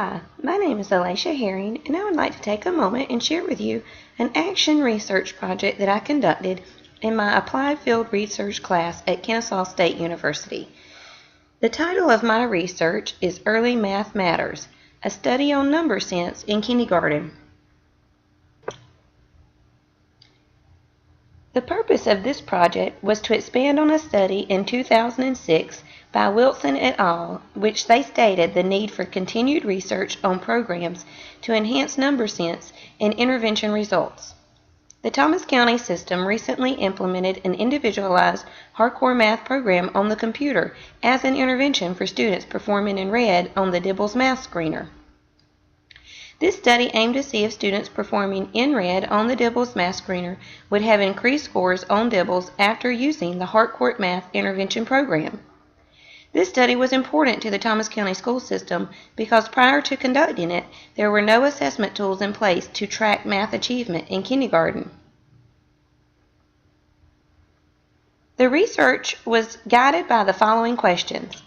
Hi, my name is Alicia Herring, and I would like to take a moment and share with you an action research project that I conducted in my Applied Field Research class at Kennesaw State University. The title of my research is Early Math Matters, a study on number sense in kindergarten. The purpose of this project was to expand on a study in 2006 by Wilson et al., which they stated the need for continued research on programs to enhance number sense and intervention results. The Thomas County system recently implemented an individualized hardcore math program on the computer as an intervention for students performing in red on the Dibel Math screener. This study aimed to see if students performing in red on the Dibel Math screener would have increased scores on Dibels after using the hardcore math intervention program. This study was important to the Thomas County school system because prior to conducting it, there were no assessment tools in place to track math achievement in kindergarten. The research was guided by the following questions.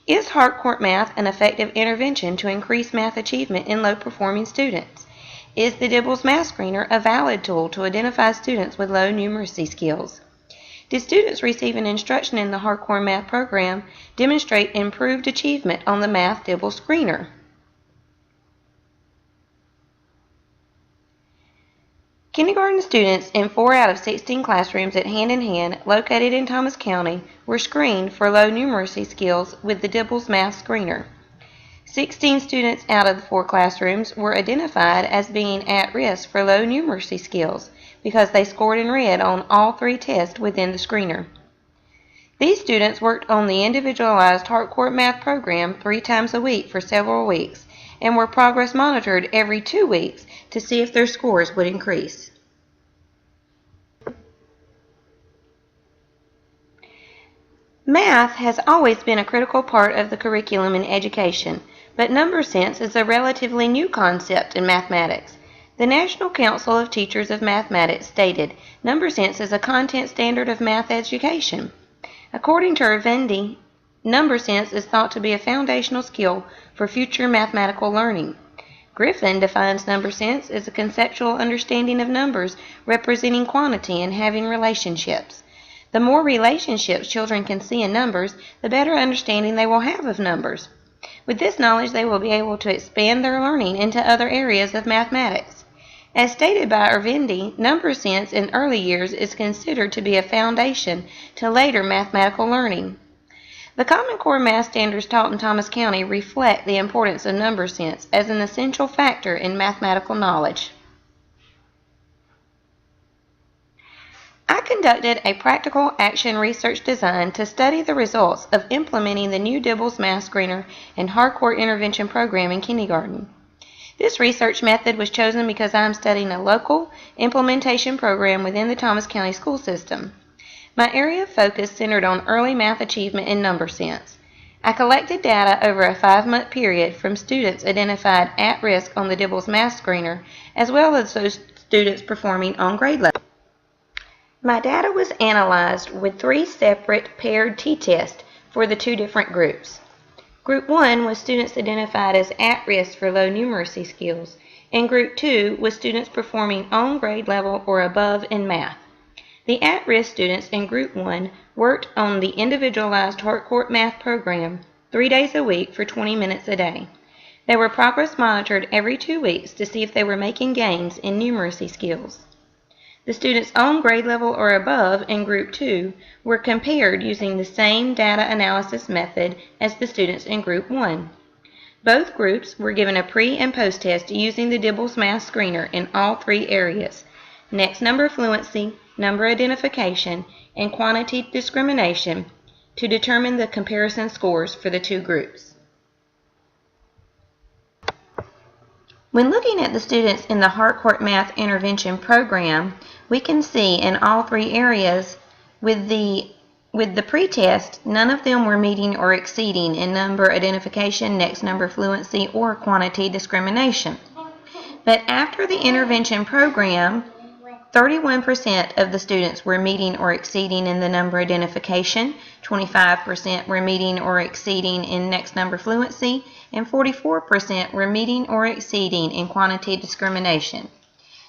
Is hardcore math an effective intervention to increase math achievement in low-performing students? Is the Dibel Math screener a valid tool to identify students with low numeracy skills? Did students receiving instruction in the hardcore math program demonstrate improved achievement on the Math Dibel screener? Kindergarten students in 4 out of 16 classrooms at Hand in Hand, located in Thomas County, were screened for low numeracy skills with the Dibel Math screener. 16 students out of the 4 classrooms were identified as being at risk for low numeracy skills because they scored in red on all 3 tests within the screener. These students worked on the individualized hardcore math program 3 times a week for several weeks and were progress monitored every 2 weeks to see if their scores would increase. Math has always been a critical part of the curriculum in education, but number sense is a relatively new concept in mathematics. The National Council of Teachers of Mathematics stated, number sense is a content standard of math education. According to Ravendi, number sense is thought to be a foundational skill for future mathematical learning. Griffin defines number sense as a conceptual understanding of numbers representing quantity and having relationships. The more relationships children can see in numbers, the better understanding they will have of numbers. With this knowledge, they will be able to expand their learning into other areas of mathematics. As stated by Ravendi, number sense in early years is considered to be a foundation to later mathematical learning. The Common Core math standards taught in Thomas County reflect the importance of number sense as an essential factor in mathematical knowledge. I conducted a practical action research design to study the results of implementing the new Dibel Math screener and hardcore intervention program in kindergarten. This research method was chosen because I am studying a local implementation program within the Thomas County school system. My area of focus centered on early math achievement and number sense. I collected data over a 5-month period from students identified at risk on the Dibel Math screener, as well as those students performing on grade level. My data was analyzed with 3 separate paired t-tests for the 2 different groups. Group 1 was students identified as at risk for low numeracy skills, and Group 2 was students performing on grade level or above in math. The at-risk students in Group 1 worked on the individualized hardcore math program 3 days a week for 20 minutes a day. They were progress monitored every 2 weeks to see if they were making gains in numeracy skills. The students on grade level or above in Group 2 were compared using the same data analysis method as the students in Group 1. Both groups were given a pre- and post-test using the Dibel Math screener in all 3 areas: next number fluency, number identification, and quantity discrimination to determine the comparison scores for the 2 groups. When looking at the students in the hardcore math intervention program, we can see in all 3 areas with the pre-test, none of them were meeting or exceeding in number identification, next number fluency, or quantity discrimination. But after the intervention program, 31% of the students were meeting or exceeding in the number identification, 25% were meeting or exceeding in next number fluency, and 44% were meeting or exceeding in quantity discrimination.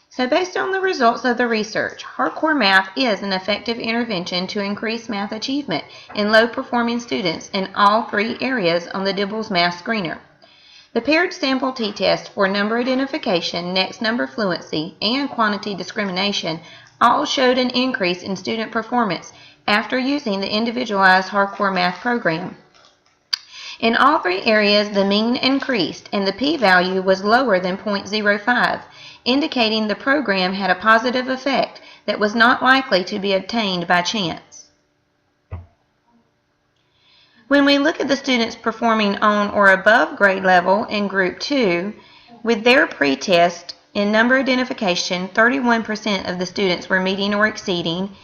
So based on the results of the research, hardcore math is an effective intervention to increase math achievement in low-performing students in all three areas on the Dibel's Math Screener. The paired sample t-test for number identification, next number fluency, and quantity discrimination all showed an increase in student performance after using the individualized hardcore math program. In all three areas, the mean increased and the p-value was lower than 0.05, indicating the program had a positive effect that was not likely to be obtained by chance. When we look at the students performing on or above grade level in Group 2, with their pretest in number identification, 31% of the students were meeting or exceeding.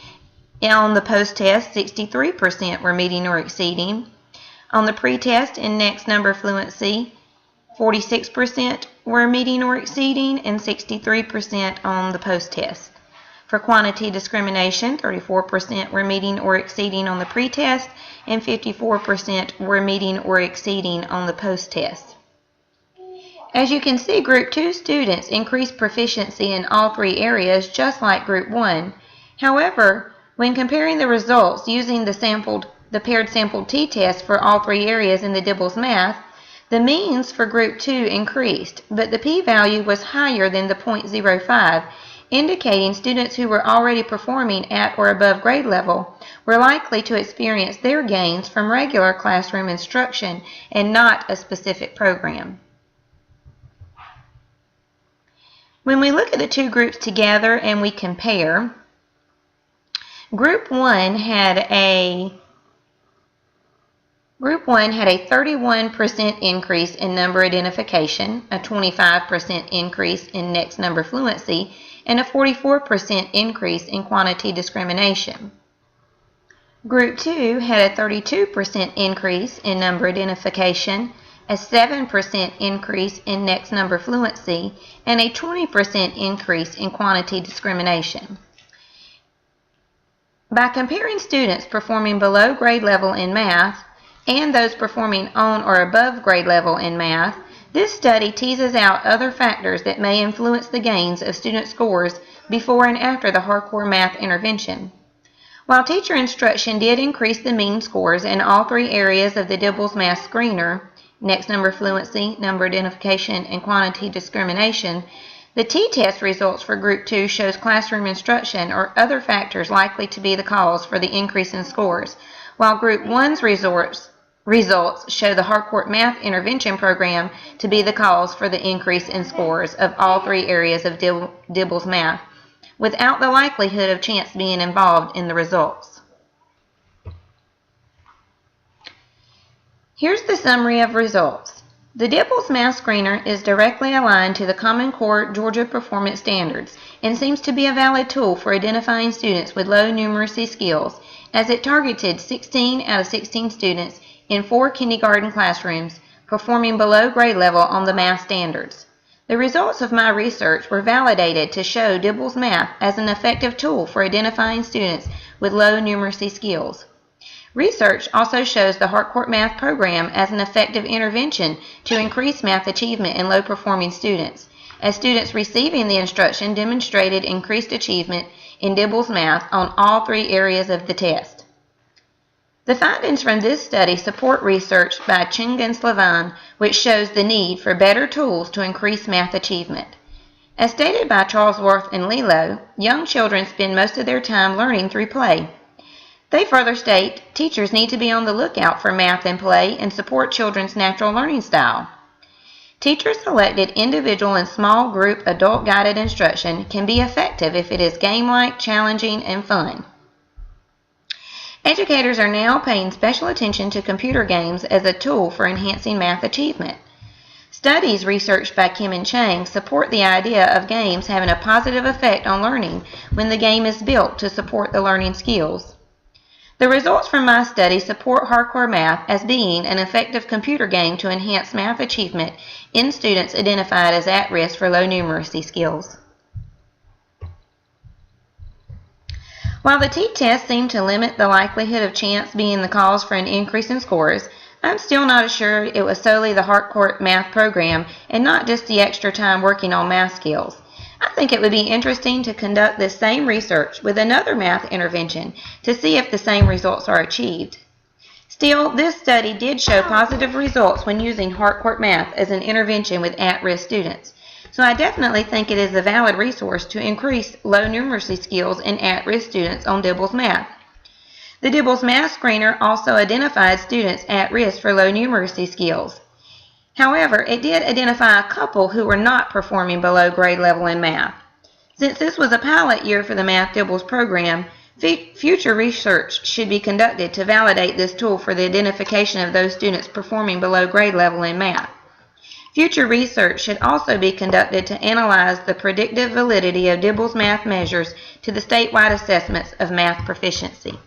On the post-test, 63% were meeting or exceeding. On the pretest in next number fluency, 46% were meeting or exceeding, and 63% on the post-test. For quantity discrimination, 34% were meeting or exceeding on the pretest, and 54% were meeting or exceeding on the post-test. As you can see, Group 2 students increased proficiency in all three areas just like Group 1. However, when comparing the results using the paired sampled t-test for all three areas in the Dibel's Math, the means for Group 2 increased, but the p-value was higher than the 0.05, indicating students who were already performing at or above grade level were likely to experience their gains from regular classroom instruction and not a specific program. When we look at the two groups together and we compare, Group 1 had a 31% increase in number identification, a 25% increase in next number fluency, and a 44% increase in quantity discrimination. Group 2 had a 32% increase in number identification, a 7% increase in next number fluency, and a 20% increase in quantity discrimination. By comparing students performing below grade level in math and those performing on or above grade level in math, this study teases out other factors that may influence the gains of student scores before and after the hardcore math intervention. While teacher instruction did increase the mean scores in all three areas of the Dibel's Math Screener, next number fluency, number identification, and quantity discrimination, the t-test results for Group 2 shows classroom instruction or other factors likely to be the cause for the increase in scores, while Group 1's results show the hardcore math intervention program to be the cause for the increase in scores of all three areas of Dibel's Math, without the likelihood of chance being involved in the results. Here's the summary of results. The Dibel's Math Screener is directly aligned to the Common Core Georgia Performance Standards and seems to be a valid tool for identifying students with low numeracy skills, as it targeted 16 out of 16 students in 4 kindergarten classrooms performing below grade level on the math standards. The results of my research were validated to show Dibel's Math as an effective tool for identifying students with low numeracy skills. Research also shows the hardcore math program as an effective intervention to increase math achievement in low-performing students, as students receiving the instruction demonstrated increased achievement in Dibel's Math on all three areas of the test. The findings from this study support research by Chung and Slavan, which shows the need for better tools to increase math achievement. As stated by Charlesworth and Lelo, young children spend most of their time learning through play. They further state, teachers need to be on the lookout for math and play and support children's natural learning style. Teacher-selected individual and small group adult-guided instruction can be effective if it is game-like, challenging, and fun. Educators are now paying special attention to computer games as a tool for enhancing math achievement. Studies researched by Kim and Chang support the idea of games having a positive effect on learning when the game is built to support the learning skills. The results from my study support hardcore math as being an effective computer game to enhance math achievement in students identified as at risk for low numeracy skills. While the t-test seemed to limit the likelihood of chance being the cause for an increase in scores, I'm still not assured it was solely the Harcourt math program and not just the extra time working on math skills. I think it would be interesting to conduct this same research with another math intervention to see if the same results are achieved. Still, this study did show positive results when using Harcourt Math as an intervention with at-risk students. So I definitely think it is a valid resource to increase low numeracy skills in at-risk students on Dibel's Math. The Dibel's Math Screener also identified students at risk for low numeracy skills. However, it did identify a couple who were not performing below grade level in math. Since this was a pilot year for the Math Dibbles program, future research should be conducted to validate this tool for the identification of those students performing below grade level in math. Future research should also be conducted to analyze the predictive validity of Dibel's math measures to the statewide assessments of math proficiency.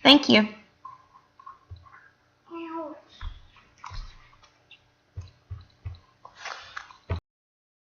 Thank you.